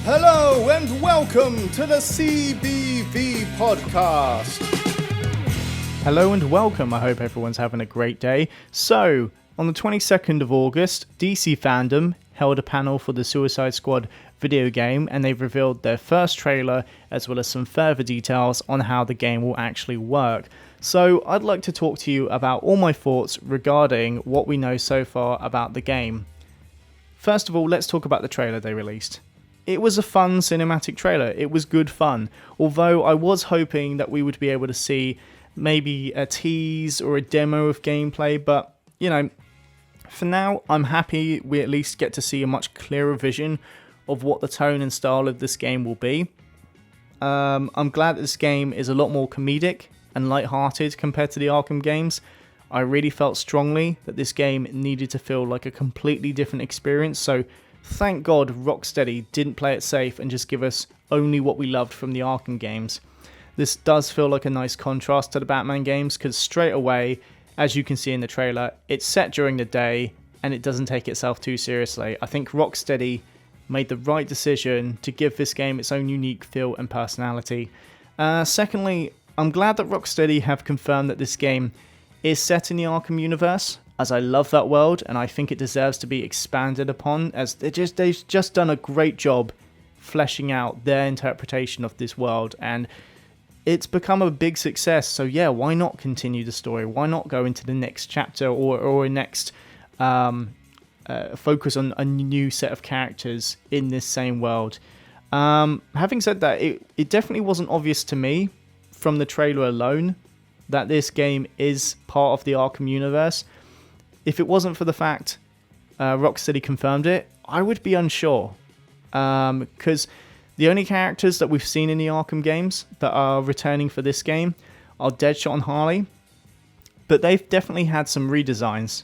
Hello and welcome to the CBV podcast. Hello and welcome. I hope everyone's having a great day. So, on the 22nd of August, DC Fandome held a panel for the Suicide Squad video game, and they've revealed their first trailer as well as some further details on how the game will actually work. So, I'd like to talk to you about all my thoughts regarding what we know so far about the game. First of all, let's talk about the trailer they released. It was a fun cinematic trailer. It was good fun. Although I was hoping that we would be able to see maybe a tease or a demo of gameplay, but, you know, for now, I'm happy we at least get to see a much clearer vision of what the tone and style of this game will be. I'm glad that this game is a lot more comedic and lighthearted compared to the Arkham games. I really felt strongly that this game needed to feel like a completely different experience, so thank God Rocksteady didn't play it safe and just give us only what we loved from the Arkham games. This does feel like a nice contrast to the Batman games, because straight away, as you can see in the trailer, it's set during the day and it doesn't take itself too seriously. I think Rocksteady made the right decision to give this game its own unique feel and personality. Secondly, I'm glad that Rocksteady have confirmed that this game is set in the Arkham Universe, as I love that world and I think it deserves to be expanded upon, as they've just done a great job fleshing out their interpretation of this world, and it's become a big success. So yeah, why not continue the story? Why not go into the next chapter or a next focus on a new set of characters in this same world? Having said that, it definitely wasn't obvious to me from the trailer alone that this game is part of the Arkham universe. If it wasn't for the fact Rocksteady confirmed it, I would be unsure. Because the only characters that we've seen in the Arkham games that are returning for this game are Deadshot and Harley. But they've definitely had some redesigns.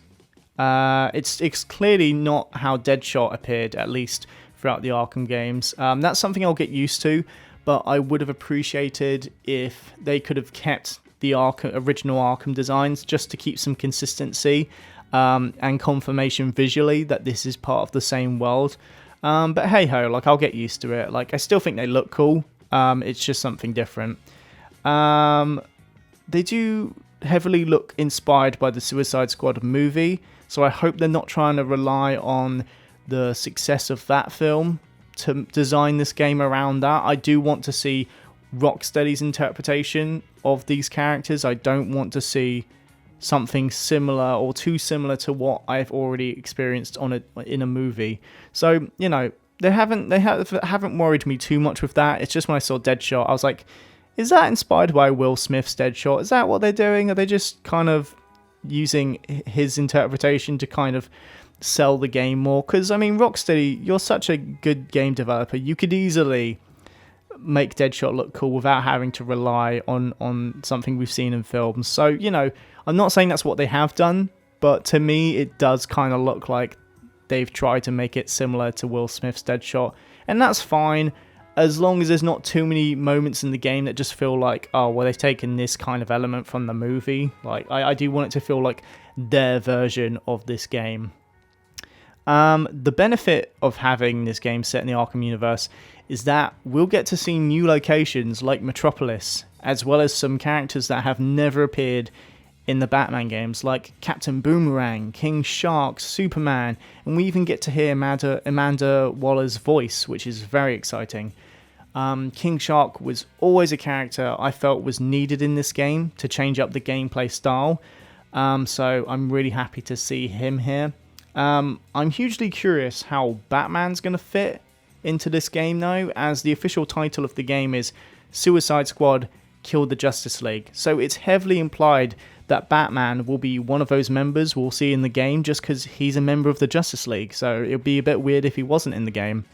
It's clearly not how Deadshot appeared, at least throughout the Arkham games. That's something I'll get used to, but I would have appreciated if they could have kept the original Arkham designs just to keep some consistency and confirmation visually that this is part of the same world. But hey ho, like, I'll get used to it. Like, I still think they look cool. It's just something different. They do heavily look inspired by the Suicide Squad movie, so I hope they're not trying to rely on the success of that film to design this game around that. I do want to see Rocksteady's interpretation of these characters. I don't want to see something similar or too similar to what I've already experienced in a movie. So, you know, they haven't worried me too much with that. It's just when I saw Deadshot, I was like, is that inspired by Will Smith's Deadshot? Is that what they're doing? Are they just kind of using his interpretation to kind of sell the game more? Because, I mean, Rocksteady, you're such a good game developer. You could easily make Deadshot look cool without having to rely on something we've seen in films. So, you know, I'm not saying that's what they have done, but to me it does kind of look like they've tried to make it similar to Will Smith's Deadshot, and that's fine as long as there's not too many moments in the game that just feel like, oh, well, they've taken this kind of element from the movie. Like, I do want it to feel like their version of this game. The benefit of having this game set in the Arkham universe is that we'll get to see new locations like Metropolis, as well as some characters that have never appeared in the Batman games, like Captain Boomerang, King Shark, Superman, and we even get to hear Amanda Waller's voice, which is very exciting. King Shark was always a character I felt was needed in this game to change up the gameplay style, so I'm really happy to see him here. I'm hugely curious how Batman's going to fit into this game though, as the official title of the game is Suicide Squad Kill the Justice League, so it's heavily implied that Batman will be one of those members we'll see in the game just because he's a member of the Justice League, so it would be a bit weird if he wasn't in the game.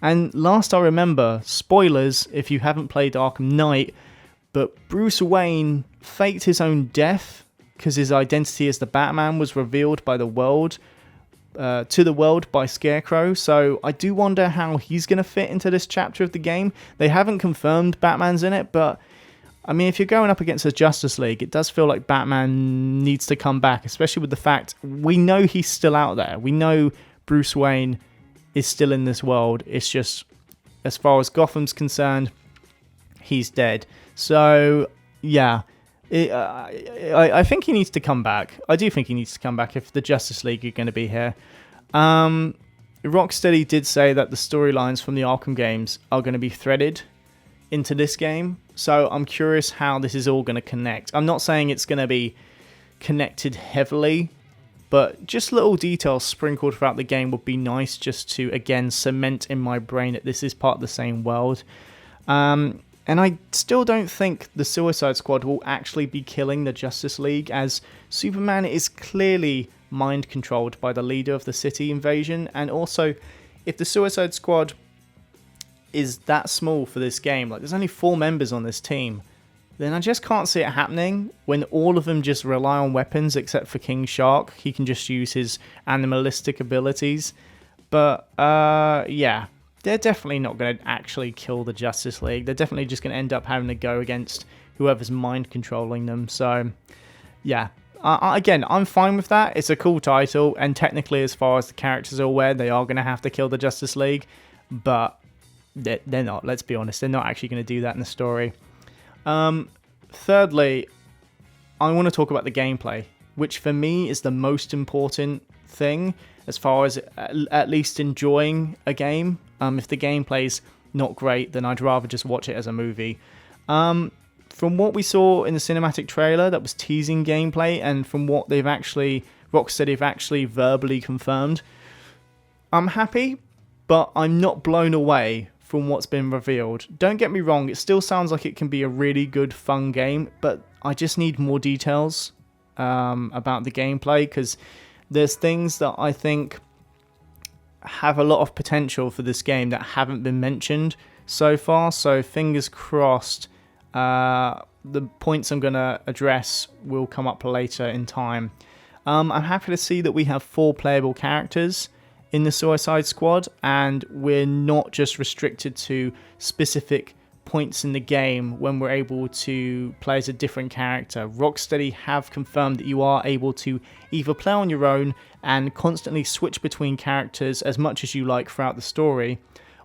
And last I remember, spoilers if you haven't played Arkham Knight, but Bruce Wayne faked his own death because his identity as the Batman was revealed by the world to the world by Scarecrow, so I do wonder how he's going to fit into this chapter of the game. They haven't confirmed Batman's in it, but I mean, if you're going up against the Justice League, it does feel like Batman needs to come back, especially with the fact we know he's still out there. We know Bruce Wayne is still in this world. It's just as far as Gotham's concerned, he's dead. So, yeah, I think he needs to come back. I do think he needs to come back if the Justice League are going to be here. Rocksteady did say that the storylines from the Arkham games are going to be threaded into this game. So I'm curious how this is all going to connect. I'm not saying it's going to be connected heavily, but just little details sprinkled throughout the game would be nice, just to, again, cement in my brain that this is part of the same world. And I still don't think the Suicide Squad will actually be killing the Justice League, as Superman is clearly mind controlled by the leader of the city invasion. And also, if the Suicide Squad is that small for this game, like there's only 4 members on this team, then I just can't see it happening when all of them just rely on weapons except for King Shark. He can just use his animalistic abilities. But yeah, they're definitely not going to actually kill the Justice League. They're definitely just going to end up having to go against whoever's mind controlling them. So yeah, again, I'm fine with that. It's a cool title, and technically, as far as the characters are aware, they are going to have to kill the Justice League, but they're not. Let's be honest, they're not actually going to do that in the story. Thirdly, I want to talk about the gameplay, which for me is the most important thing as far as at least enjoying a game. If the gameplay's not great, then I'd rather just watch it as a movie. From what we saw in the cinematic trailer that was teasing gameplay, and from what Rocksteady have actually verbally confirmed, I'm happy, but I'm not blown away from what's been revealed. Don't get me wrong, it still sounds like it can be a really good, fun game, but I just need more details about the gameplay, because there's things that I think have a lot of potential for this game that haven't been mentioned so far. So fingers crossed, the points I'm going to address will come up later in time. I'm happy to see that we have 4 playable characters in the Suicide Squad, and we're not just restricted to specific points in the game when we're able to play as a different character. Rocksteady have confirmed that you are able to either play on your own and constantly switch between characters as much as you like throughout the story,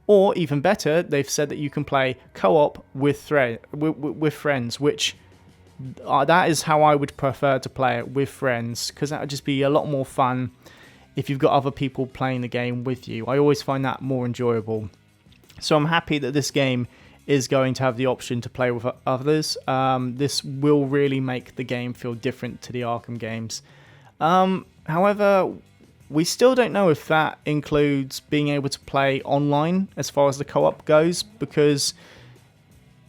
or even better, they've said that you can play co-op with friends, which that is how I would prefer to play it, with friends, because that would just be a lot more fun if you've got other people playing the game with you. I always find that more enjoyable. So I'm happy that this game is going to have the option to play with others. This will really make the game feel different to the Arkham games. However, we still don't know if that includes being able to play online as far as the co-op goes, because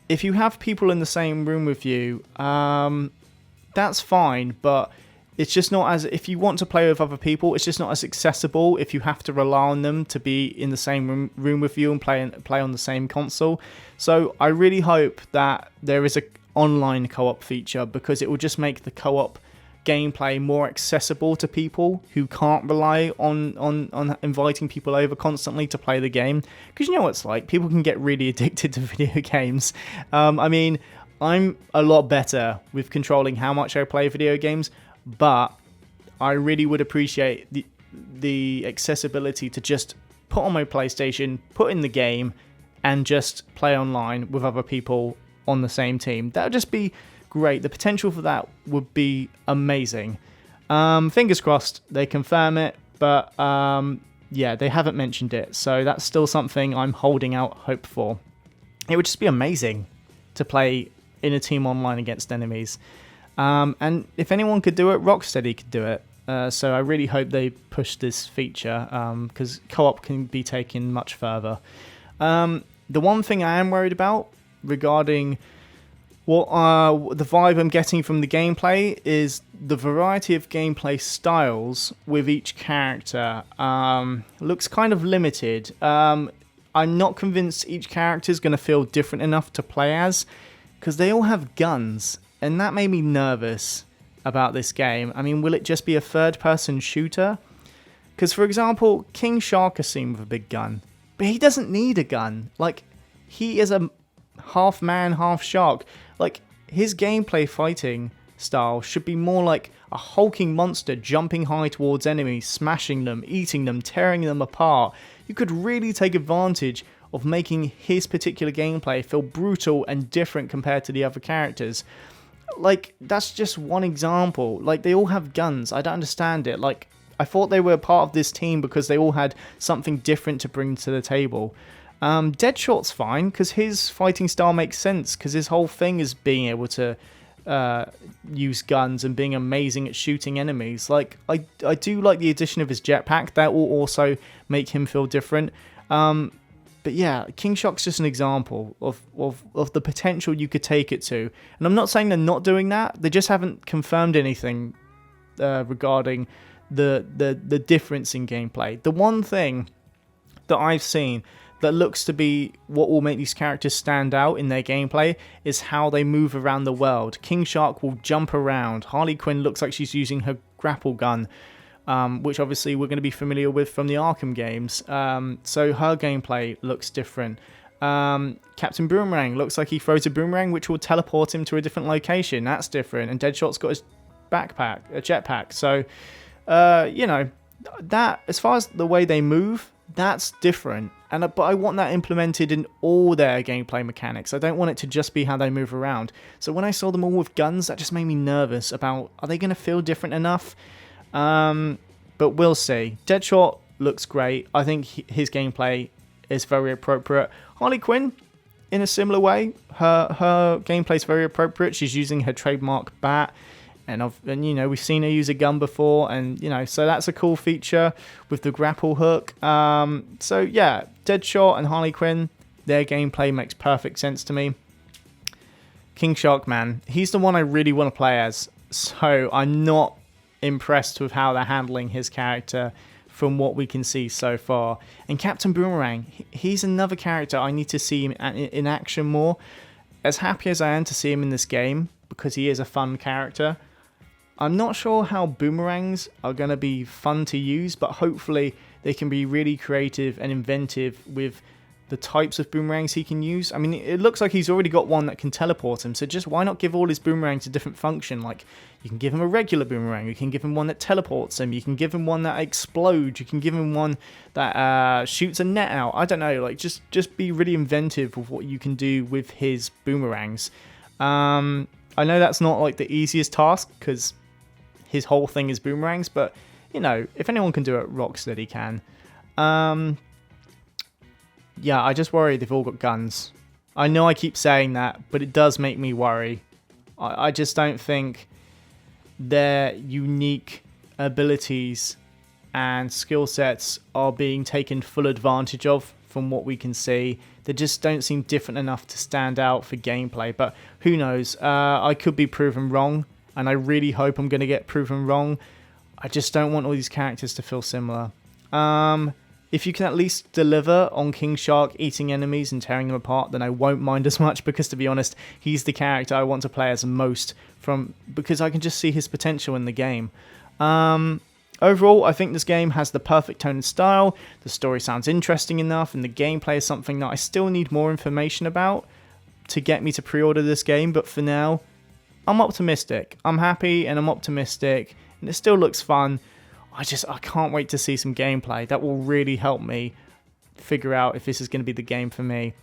if you have people in the same room with you, that's fine, but it's just not as, if you want to play with other people, it's just not as accessible if you have to rely on them to be in the same room with you and play on the same console. So I really hope that there is a online co-op feature, because it will just make the co-op gameplay more accessible to people who can't rely on inviting people over constantly to play the game. Because you know what it's like, people can get really addicted to video games. I mean, I'm a lot better with controlling how much I play video games, but I really would appreciate the accessibility to just put on my PlayStation, put in the game, and just play online with other people on the same team. That would just be great. The potential for that would be amazing. Fingers crossed they confirm it, but yeah, they haven't mentioned it, so that's still something I'm holding out hope for. It would just be amazing to play in a team online against enemies. And if anyone could do it, Rocksteady could do it. So I really hope they push this feature, because co-op can be taken much further. The one thing I am worried about regarding what the vibe I'm getting from the gameplay is the variety of gameplay styles with each character. Looks kind of limited. I'm not convinced each character is going to feel different enough to play as, because they all have guns. And that made me nervous about this game. I mean, will it just be a third-person shooter? Because, for example, King Shark is seen with a big gun, but he doesn't need a gun. Like, he is a half man, half shark. Like, his gameplay fighting style should be more like a hulking monster jumping high towards enemies, smashing them, eating them, tearing them apart. You could really take advantage of making his particular gameplay feel brutal and different compared to the other characters. Like, that's just one example. Like, they all have guns. I don't understand it. Like, I thought they were part of this team because they all had something different to bring to the table. Deadshot's fine because his fighting style makes sense because his whole thing is being able to use guns and being amazing at shooting enemies. Like, I do like the addition of his jetpack. That will also make him feel different. But yeah, King Shark's just an example of the potential you could take it to. And I'm not saying they're not doing that. They just haven't confirmed anything regarding the difference in gameplay. The one thing that I've seen that looks to be what will make these characters stand out in their gameplay is how they move around the world. King Shark will jump around. Harley Quinn looks like she's using her grapple gun, which obviously we're going to be familiar with from the Arkham games. So her gameplay looks different. Captain Boomerang looks like he throws a boomerang which will teleport him to a different location. That's different. And Deadshot's got his jetpack. So, that, as far as the way they move, that's different. But I want that implemented in all their gameplay mechanics. I don't want it to just be how they move around. So when I saw them all with guns, that just made me nervous about, are they going to feel different enough? But we'll see. Deadshot looks great. I think his gameplay is very appropriate. Harley Quinn, in a similar way, her gameplay is very appropriate. She's using her trademark bat. And we've seen her use a gun before, and so that's a cool feature with the grapple hook. So yeah, Deadshot and Harley Quinn, their gameplay makes perfect sense to me. King Shark, man, he's the one I really want to play as. So I'm not impressed with how they're handling his character from what we can see so far. And Captain Boomerang, he's another character I need to see him in action more. As happy as I am to see him in this game, because he is a fun character, I'm not sure how boomerangs are going to be fun to use, but hopefully they can be really creative and inventive with the types of boomerangs he can use. I mean, it looks like he's already got one that can teleport him, so just why not give all his boomerangs a different function? Like, you can give him a regular boomerang, you can give him one that teleports him, you can give him one that explodes, you can give him one that shoots a net out. I don't know, like, just be really inventive with what you can do with his boomerangs. I know that's not like the easiest task, because his whole thing is boomerangs, but if anyone can do it, Rocksteady can. Yeah, I just worry they've all got guns. I know I keep saying that, but it does make me worry. I just don't think their unique abilities and skill sets are being taken full advantage of from what we can see. They just don't seem different enough to stand out for gameplay, but who knows? I could be proven wrong, and I really hope I'm going to get proven wrong. I just don't want all these characters to feel similar. If you can at least deliver on King Shark eating enemies and tearing them apart, then I won't mind as much, because to be honest, he's the character I want to play as most, because I can just see his potential in the game. Overall, I think this game has the perfect tone and style, the story sounds interesting enough, and the gameplay is something that I still need more information about to get me to pre-order this game, but for now, I'm optimistic. I'm happy and I'm optimistic, and it still looks fun. I can't wait to see some gameplay. That will really help me figure out if this is going to be the game for me.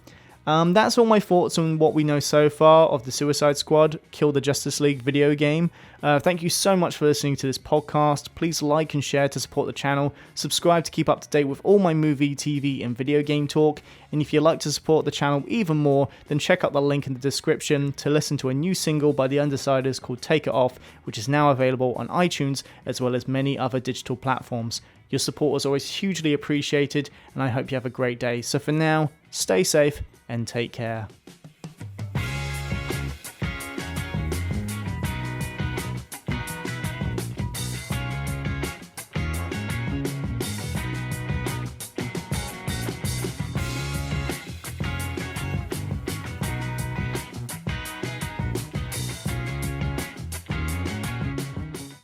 That's all my thoughts on what we know so far of the Suicide Squad Kill the Justice League video game. Thank you so much for listening to this podcast. Please like and share to support the channel. Subscribe to keep up to date with all my movie, TV, and video game talk. And if you'd like to support the channel even more, then check out the link in the description to listen to a new single by The Undersiders called Take It Off, which is now available on iTunes as well as many other digital platforms. Your support is always hugely appreciated, and I hope you have a great day. So for now, stay safe and take care.